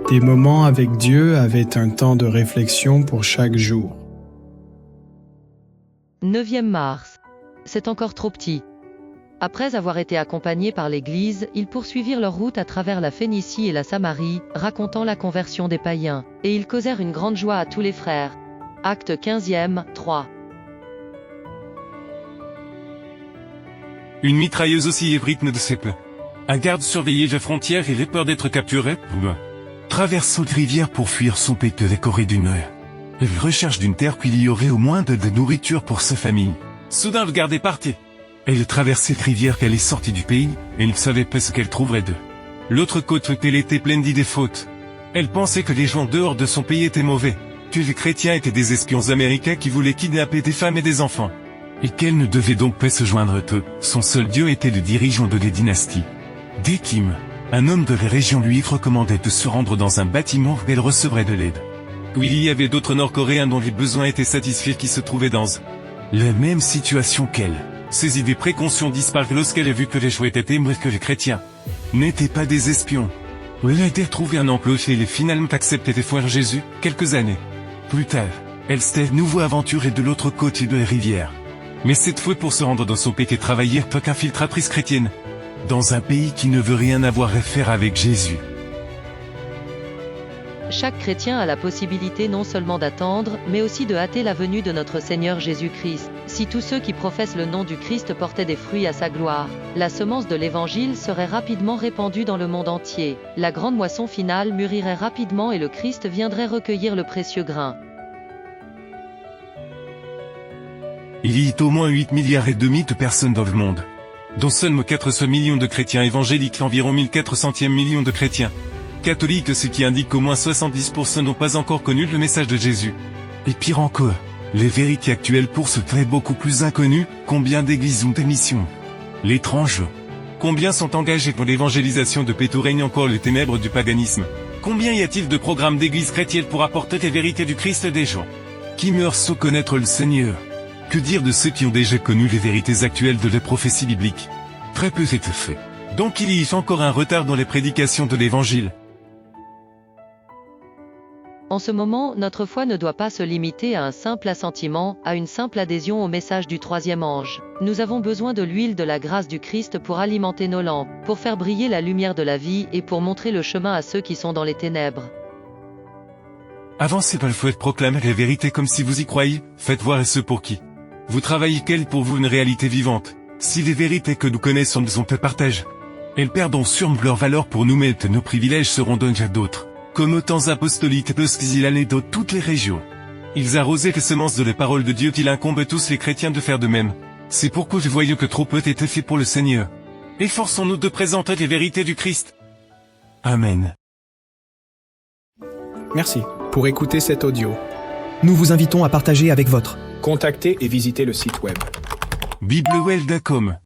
Des moments avec Dieu avaient un temps de réflexion pour chaque jour. 9e mars. C'est encore trop petit. Après avoir été accompagnés par l'Église, ils poursuivirent leur route à travers la Phénicie et la Samarie, racontant la conversion des païens. Et ils causèrent une grande joie à tous les frères. Acte 15e, 3. Une mitrailleuse aussi est rythme de ses plans. Un garde surveillait la frontière et avait peur d'être capturé. Traversant la rivière pour fuir son pays de la Corée du Nord. Il recherche d'une terre qu'il y aurait au moins de nourriture pour sa famille. Soudain le garde est parti. Elle traversait la rivière qu'elle est sortie du pays, et il ne savait pas ce qu'elle trouverait de l'autre côte qu'elle était pleine d'idées fautes. Elle pensait que les gens dehors de son pays étaient mauvais, que les chrétiens étaient des espions américains qui voulaient kidnapper des femmes et des enfants. Et qu'elle ne devait donc pas se joindre à eux, son seul dieu était le dirigeant de la dynastie. Dès Kim, un homme de la région lui recommandait de se rendre dans un bâtiment où elle recevrait de l'aide. Où il y avait d'autres Nord-Coréens dont les besoins étaient satisfaits qui se trouvaient dans la même situation qu'elle. Ses idées préconçues disparurent lorsqu'elle a vu que les Juifs étaient aimés que les chrétiens n'étaient pas des espions. Elle a été retrouvée un emploi et elle a finalement accepté de voir Jésus, quelques années plus tard. Elle s'était nouveau aventurée de l'autre côté de la rivière. Mais cette fois pour se rendre dans son pays et travailler en tant qu'infiltratrice chrétienne. Dans un pays qui ne veut rien avoir à faire avec Jésus. Chaque chrétien a la possibilité non seulement d'attendre, mais aussi de hâter la venue de notre Seigneur Jésus-Christ. Si tous ceux qui professent le nom du Christ portaient des fruits à sa gloire, la semence de l'Évangile serait rapidement répandue dans le monde entier. La grande moisson finale mûrirait rapidement et le Christ viendrait recueillir le précieux grain. Il y a au moins 8 milliards et demi de personnes dans le monde, dont seulement 400 millions de chrétiens évangéliques, environ 1400 millions de chrétiens catholiques, ce qui indique qu'au moins 70% n'ont pas encore connu le message de Jésus. Et pire encore, les vérités actuelles pour ce trait beaucoup plus inconnues, combien d'églises ont des missions l'étrange. Combien sont engagés pour l'évangélisation de pays où règne encore les ténèbres du paganisme. Combien y a-t-il de programmes d'églises chrétiennes pour apporter les vérités du Christ des gens qui meurent sans connaître le Seigneur? Que dire de ceux qui ont déjà connu les vérités actuelles de la prophétie biblique? Très peu est fait. Donc il y a encore un retard dans les prédications de l'Évangile. En ce moment, notre foi ne doit pas se limiter à un simple assentiment, à une simple adhésion au message du troisième ange. Nous avons besoin de l'huile de la grâce du Christ pour alimenter nos lampes, pour faire briller la lumière de la vie et pour montrer le chemin à ceux qui sont dans les ténèbres. Avancez pas le fouet, proclamez la vérité comme si vous y croyez, faites voir à ceux pour qui vous travaillez qu'elle pour vous une réalité vivante. Si les vérités que nous connaissons ne sont pas partagées, elles perdront sûrement leur valeur pour nous, mais nos privilèges seront donnés à d'autres. Comme aux temps apostoliques lorsqu'ils allaient dans toutes les régions. Ils arrosaient les semences de la parole de Dieu qu'il incombe à tous les chrétiens de faire de même. C'est pourquoi je voyais que trop peu était fait pour le Seigneur. Efforçons-nous de présenter les vérités du Christ. Amen. Merci pour écouter cet audio. Nous vous invitons à partager avec votre. Contactez et visitez le site web. biblewell.com